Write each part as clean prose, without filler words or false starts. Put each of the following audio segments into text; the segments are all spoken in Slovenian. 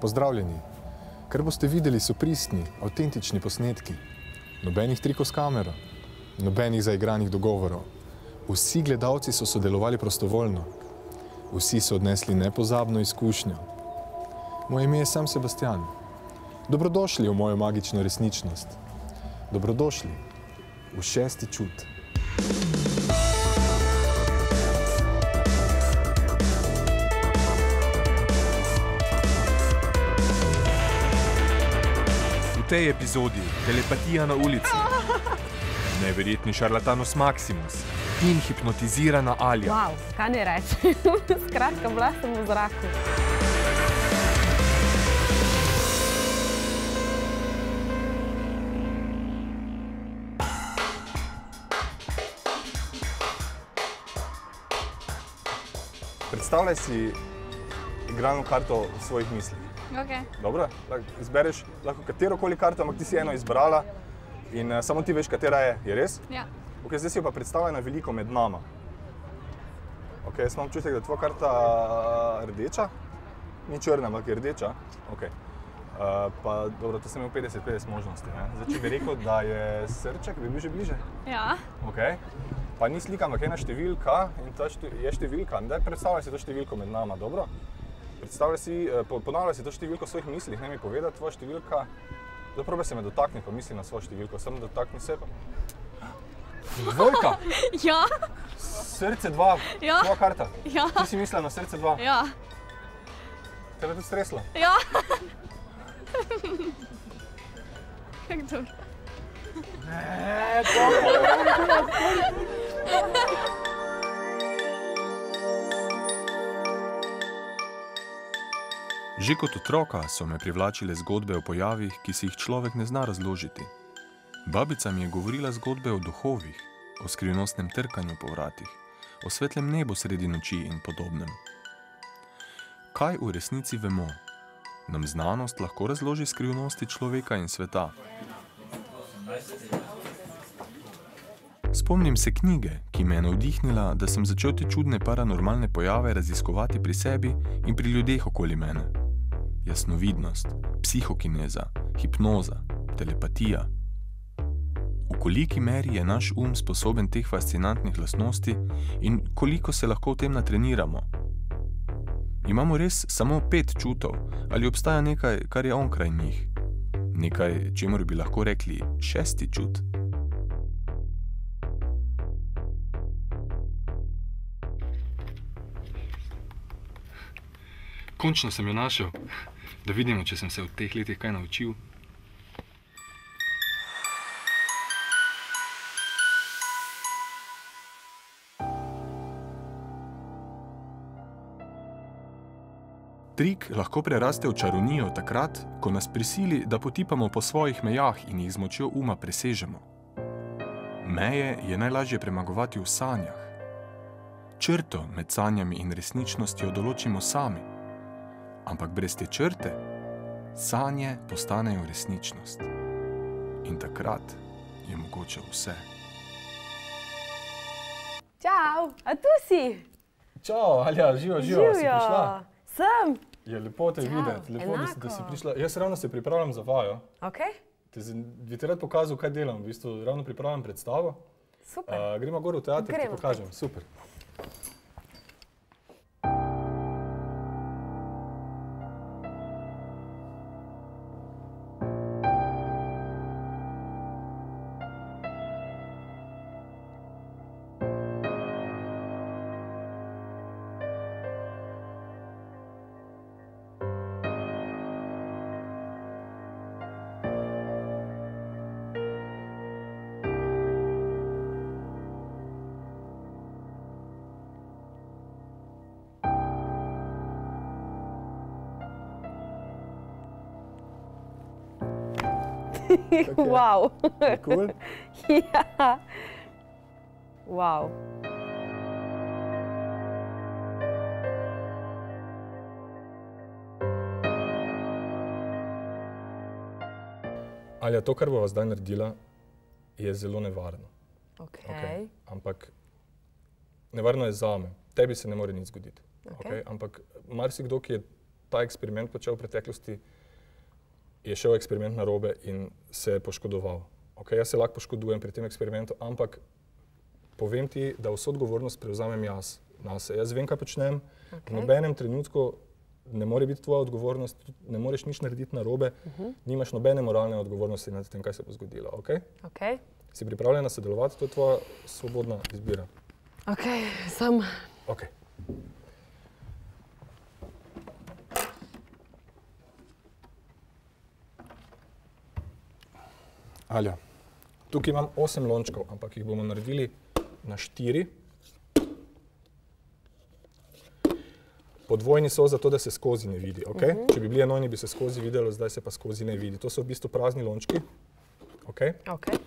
Pozdravljeni. Kar boste videli, so pristni, avtentični posnetki. Nobenih trikov s kamero, nobenih zaigranih dogovorov. Vsi gledalci so sodelovali prostovoljno. Vsi so odnesli nepozabno izkušnjo. Moje ime je Sam Sebastian. Dobrodošli v mojo magično resničnost. Dobrodošli v 6. čut. V tej epizodi telepatija na ulici, neverjetni šarlatanus Maximus in hipnotizirana Alja. Wow, kaj ne reči? Skratka, bila sem v zraku. Predstavljaj si igralno karto v svojih mislih. Okay. Dobro? Izbereš lahko katerokoli karto, ampak ti si eno izbrala in samo ti veš, katera je. Je res? Ja. Okay, zdaj si jo pa predstavljena veliko med nama. Okay, jaz imam občutek, da je tvoja karta rdeča. Ni črna, ampak je rdeča. Okay. Pa dobro, to sem imel 50-50 možnosti. Ne? Zdaj, če bi rekel, da je srček, bi bil že bliže. Ja. Okay. Pa ni slika, ampak ena številka in ta je številka. Daj, predstavljaj si to številko med nama, dobro? Ponavljaj si to številko v svojih mislih, ne mi povedati tvoja številka. Zdaj probaj se me dotakni, pa misli na svojo številko. Samo dotakni se pa. Dvojka! Ja. Srce 2, Ja. tvoja karta. Ja. Ti si mislila na srce 2. Ja. Tebe tudi streslo? Ja. Kako dobro. Že kot otroka so me privlačile zgodbe o pojavih, ki si jih človek ne zna razložiti. Babica mi je govorila zgodbe o duhovih, o skrivnostnem trkanju po vratih, o svetlem nebu sredi noči in podobnem. Kaj v resnici vemo? Nam znanost lahko razloži skrivnosti človeka in sveta? Spomnim se knjige, ki me je navdihnila, da sem začel te čudne paranormalne pojave raziskovati pri sebi in pri ljudeh okoli mene. Jasnovidnost, psihokineza, hipnoza, telepatija. V koliki meri je naš sposoben teh fascinantnih lastnosti in koliko se lahko v tem natreniramo? Imamo res samo 5 čutov ali obstaja nekaj, kar je onkraj njih? Nekaj, čemur bi lahko rekli 6. čut? Končno sem jo našel, da vidimo, če sem se v teh letih kaj naučil. Trik lahko preraste v čarovnijo takrat, ko nas prisili, da potipamo po svojih mejah in jih z močjo uma presežemo. Meje je najlažje premagovati v sanjah. Črto med sanjami in resničnostjo določimo sami. Ampak brez te črte, sanje postanejo resničnost. In takrat je mogoče vse. Čau, a tu si? Čau, Alja, živo, si prišla? Sem. Je lepo te videti, lepo, da si prišla. Jaz ravno se pripravljam za vajo. Ok. Bi ti rad pokazal, kaj delam. V bistvu ravno pripravljam predstavo. Super. Gremo gor v teater, ti Gremo. pokažem. Super. Wow. Je cool? Ja. Wow. Alja, to, kar bova zdaj naredila, je zelo nevarno. Okay. Ampak nevarno je zame. Tebi se ne more nič zgoditi. Okay. Ampak marsikdo, ki je ta eksperiment počel v preteklosti, je šel eksperiment narobe in se je poškodoval. Okay, jaz se lahko poškodujem pri tem eksperimentu, ampak povem ti, da vso odgovornost prevzamem jaz nase. Jaz vem, kaj počnem, v nobenem trenutku ne more biti tvoja odgovornost, ne moreš nič narediti narobe, nimaš nobene moralne odgovornosti nad tem, kaj se bo zgodilo. Okay? Okay. Si pripravljena sodelovati? To je tvoja svobodna izbira. Ok, sem. Ok. Alja, tukaj imam 8 lončkov, ampak jih bomo naredili na 4. Podvojni so zato, da se skozi ne vidi. Okay? Če bi bili enojni, bi se skozi videlo, zdaj se pa skozi ne vidi. To so v bistvu prazni lončki. Okay? Okay.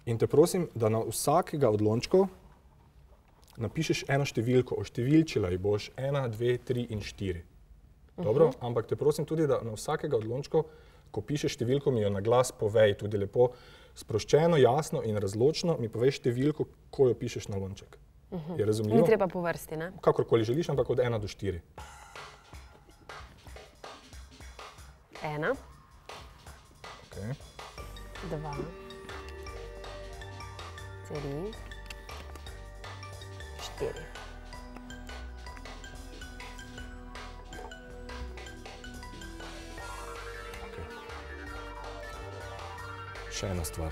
In te prosim, da na vsakega od lončkov napišeš eno številko, oštevilčila jih boš 1, 2, 3 in 4. Dobro? Ampak te prosim tudi, da na vsakega od lončkov, ko pišeš številko, mi jo na glas povej, tudi lepo sproščeno, jasno in razločno mi povej številko, ko jo pišeš na lonček. Je razumljivo? Ni treba po vrsti, ne? Kakorkoli želiš, ampak od 1 do 4. 1. Okay. 2. 3. 4. Okay. Še ena stvar.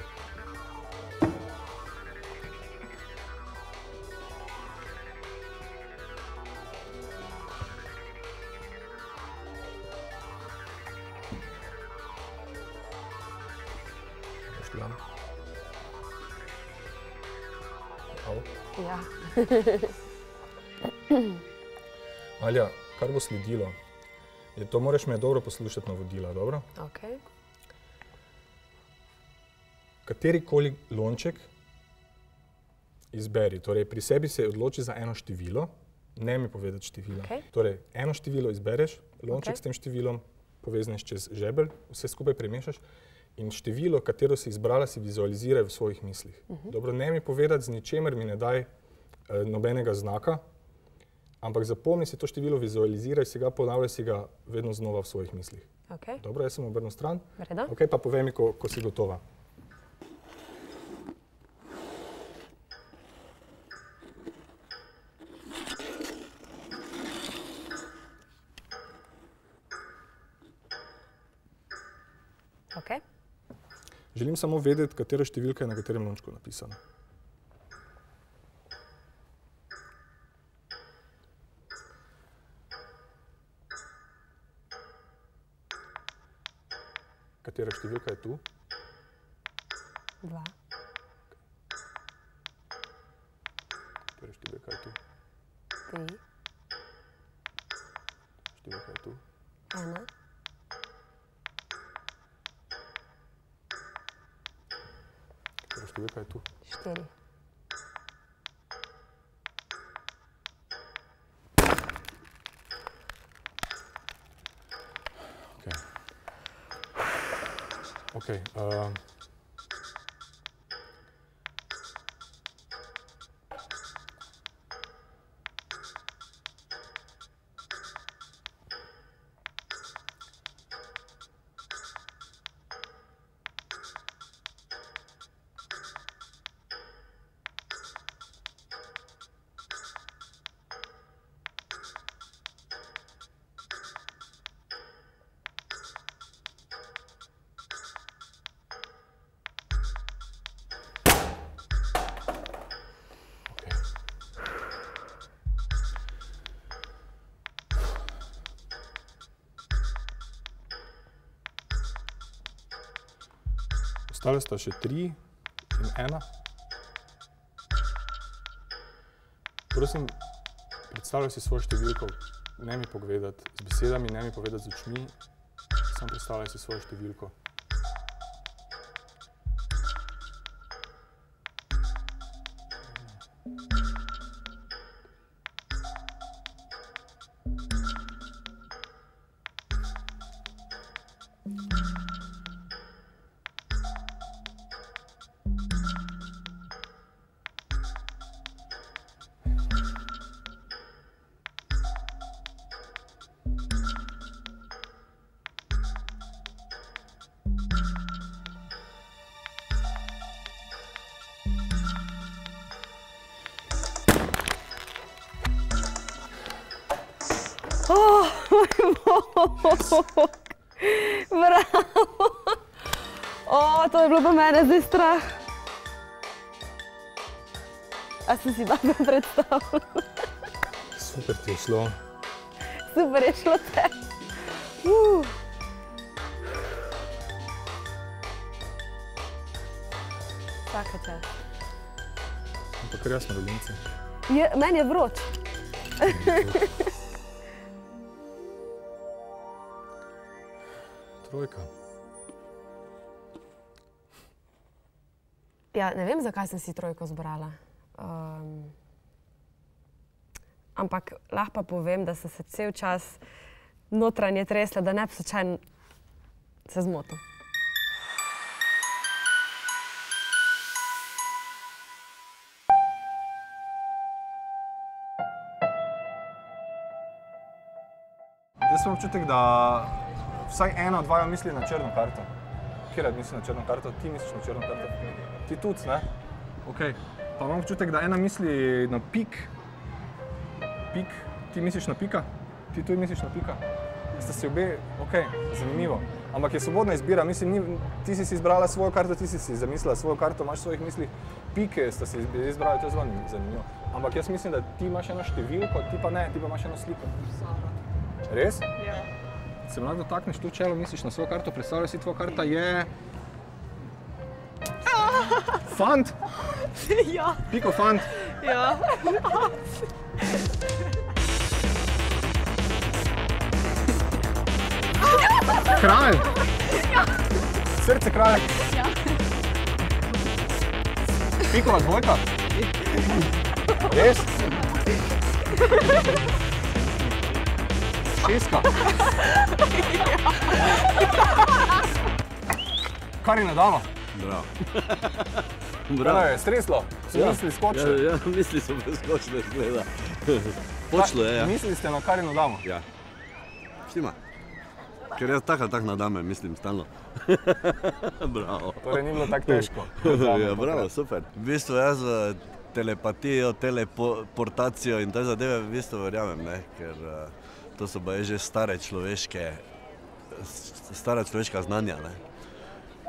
Ja. Alja, kar bo sledilo, je to moraš me dobro poslušati navodila, dobro? Ok. Katerikoli lonček izberi, torej pri sebi se odloči za eno število, ne mi povedati števila. Okay. Torej, eno število izbereš, lonček s tem številom povezneš čez žebelj, vse skupaj premešaš in število, katero si izbrala, si vizualiziraj v svojih mislih. Dobro, ne mi povedati z ničemer, mi ne daj nobenega znaka, ampak zapomni si to število, vizualiziraj si ga, ponavljaj si ga vedno znova v svojih mislih. Okay. Dobro, jaz sem obrnil stran. Vredo. Ok, pa povej mi, ko si gotova. Okay. Želim samo vedeti, katera številka je na katerem lončku napisana. Katera številka je tu? 2. Katera številka je tu? 3. Številka je tu? 1. Katera številka je tu? 4. Okay. Ostale sta še 3 in 1. Prosim, predstavljaj si svojo številko, ne mi povedati z besedami, ne mi povedati z očmi, samo predstavljaj si svojo številko. moj bog. Bravo. To je bilo pa mene zdaj strah. A sem si dobro predstavljala? Super ti je šlo. Super je šlo te. Vsaka čast. Ampak ker jaz na rodnici. Meni je vroč. Trojka. Ja, ne vem, zakaj sem si trojko zbrala. Ampak lahko pa povem, da sem se cel čas notranje tresla, da ne bi slučajno se zmotil. Jaz imam občutek, da vsaj ena od vaju misli na črno karto. Kjer misli na črno karto? Ti misliš na črno karto? Ti tudi, ne? Okej. Pa imam občutek, da ena misli na pik. Pik. Ti misliš na pika? Ti tudi misliš na pika? Ste si obe, okej, zanimivo. Ampak je svobodna izbira, mislim, ti si izbrala svojo karto, ti si zamislila svojo karto, imaš svojih mislih. Pike ste si izbrali, to je zelo zanimivo. Ampak jaz mislim, da ti imaš eno številko, ti pa ne, ti pa imaš eno sliko. Res? Ja. Se lahko dotakneš tu čelo, misliš na svojo karto, predstavljaj si, tvoja karta je... Fant? Ja. Piko fant? Ja. Kralj? Ja. Srce kralj? Ja. Pikova dvojka? Res? Šestka? Karina dama? Bravo. Bravo. Je streslo? So misli skočili? Ja, misli so preskočili, gleda. Počlo je, ja. Mislili ste na Karino damo? Ja. Štima. Ker jaz tak ali tak na dame mislim stalno. Bravo. Torej ni bilo tako težko. Ja, bravo, super. V bistvu jaz telepatijo, teleportacijo in te zadeve v bistvu verjamem, ne, ker to so baje že stara človeška znanja, ne,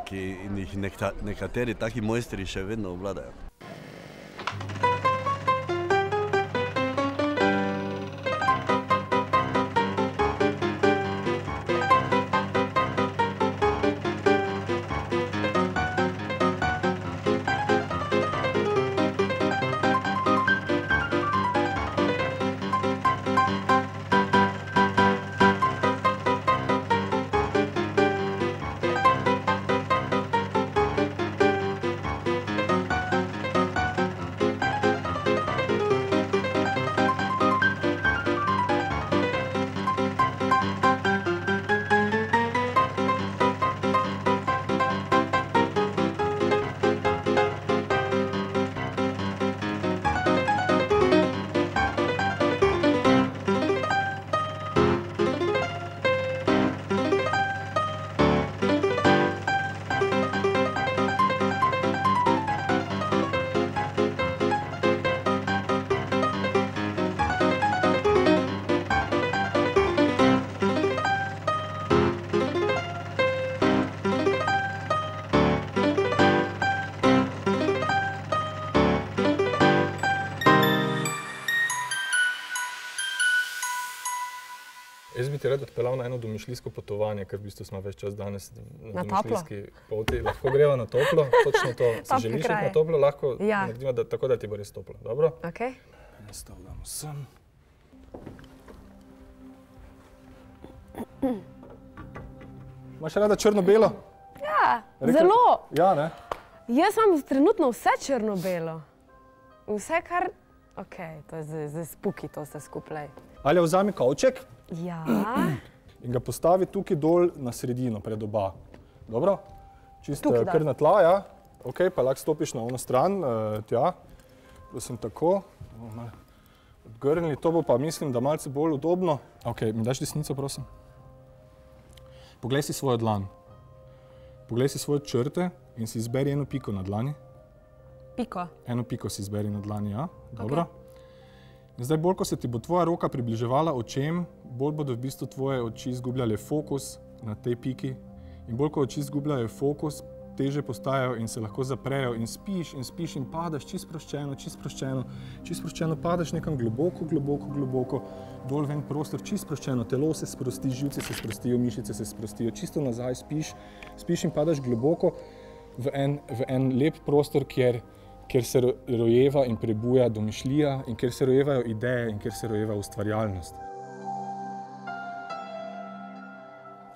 ki jih nekateri taki mojstri še vedno obvladajo. Jaz bi ti rad odpeljal na eno domišljijsko potovanje, ker v bistvu smo več čas danes na domišljijski poti. Lahko greva na toplo, točno to. Se želiš iti na toplo, lahko naredimo tako, da ti bo res toplo. Dobro? Okej. Nastavljamo sem. Imaš rada črno-belo? Ja, zelo. Ja, ne? Jaz imam trenutno vse črno-belo. Vse kar... Okej, to je zdaj spuki, to vse skupaj. Alja, vzami kovček. Ja. In ga postavi tukaj dol na sredino, pred oba. Dobro? Čisto kar na tla, ja. Ok, pa lahko stopiš na ono stran, tja. Prosim, tako. Odgrnili, to bo pa mislim, da malce bolj udobno. Ok, mi daš desnico, prosim. Poglej si svojo dlan. Poglej si svoje črte in si izberi eno piko na dlani. Piko? Eno piko si izberi na dlani, ja. Dobro. Zdaj, bolj ko se ti bo tvoja roka približevala očem, bolj bodo v bistvu tvoje oči izgubljale fokus na tej piki in bolj ko oči izgubljajo fokus, teže postajajo in se lahko zaprejo in spiš in padaš čisto sproščeno, padaš nekam globoko, dol ven prostor, čisto sproščeno, telo se sprosti, živci se sprostijo, mišice se sprostijo, čisto nazaj spiš in padaš globoko v en lep prostor, kjer se rojeva in prebuja domišljija in kjer se rojevajo ideje in kjer se rojeva ustvarjalnost.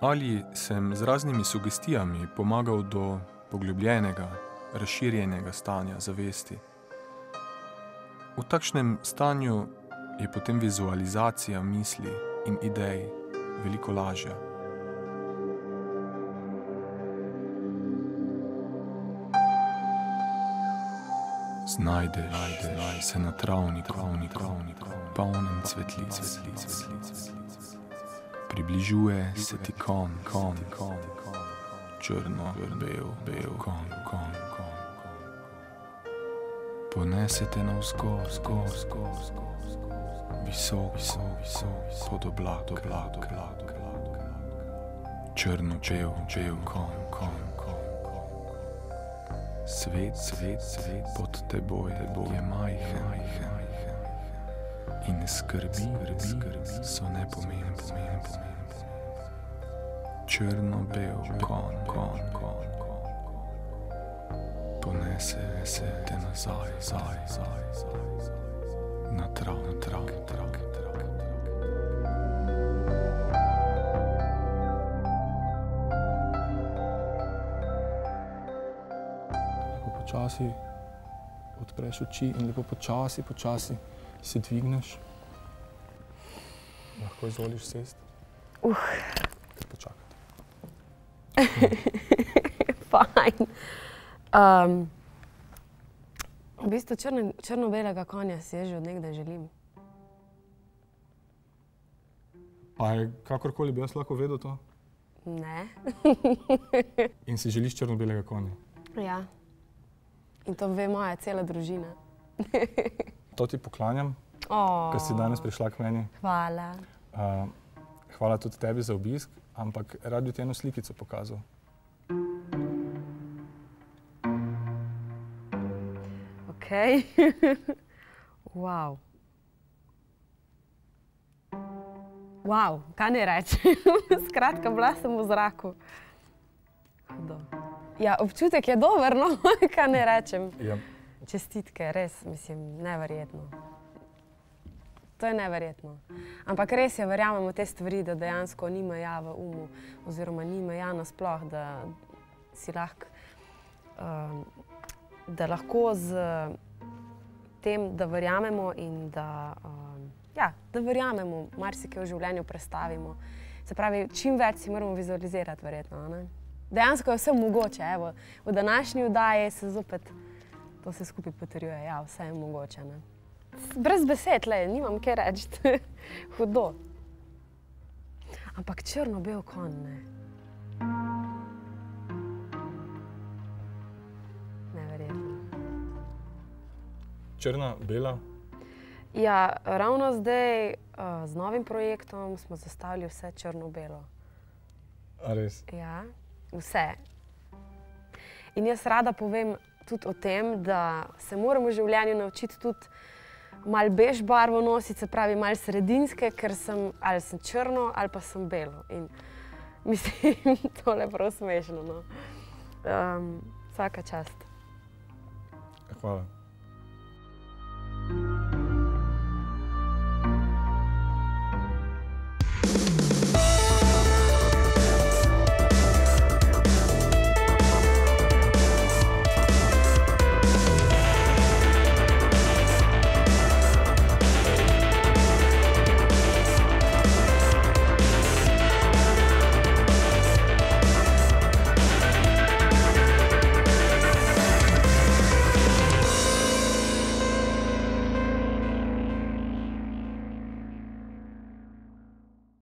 Ali sem z raznimi sugestijami pomagal do poglobljenega, razširjenega stanja zavesti. V takšnem stanju je potem vizualizacija misli in idej veliko lažja. Znajdeš se na travniku, polnem cvetlic. Približuje se ti konj, črno, bel konj. Ponese te navzgor, visok, pod oblak. Črno, bel konj. Svet pod teboj je majhen in skrbi so nepomembne. Črno-bel konj ponese se te nazaj na trak. Počasi odpreš oči in lepo počasi se dvigneš. Lahko izvoliš sesti. Kar počakati. Fajn. V bistvu črno-belega konja si jaz že od nekdaj želim. Pa je kakorkoli bi jaz lahko vedel to? Ne. In si želiš črno-belega konja? Ja. In to ve moja cela družina. To ti poklanjam, ker si danes prišla k meni. Hvala. Hvala tudi tebi za obisk, ampak rad bi ti eno slikico pokazal. Okej. Wow. Wow, kaj ne rečem? Skratka, bila sem v zraku. Hudo. Ja, občutek je dober, no, kaj ne rečem. Ja. Čestitke, res, mislim, neverjetno. To je neverjetno. Ampak res je, verjamem v te stvari, da dejansko ni meja v umu, oziroma ni meja nasploh, da si lahko, da lahko z tem, da verjamemo in da verjamemo, marsikaj v življenju prestavimo. Se pravi, čim več si moramo vizualizirati, verjetno, ne? Dejansko je vse mogoče, evo, v današnji oddaji se zopet to se skupaj potrjuje, ja, vse je mogoče, ne. Brez besed, nimam kaj reči, hudo. Ampak črno-bel konj, ne. Neverjetno. Črna, bela? Ja, ravno zdaj z novim projektom smo zastavili vse črno-belo. A res? Ja. Vse. In jaz rada povem tudi o tem, da se moramo v življenju naučiti tudi malo bež barvo nositi, se pravi malo sredinske, ker ali sem črno ali pa sem belo. In mislim, tole prav smešno, no. Vsaka čast. Hvala.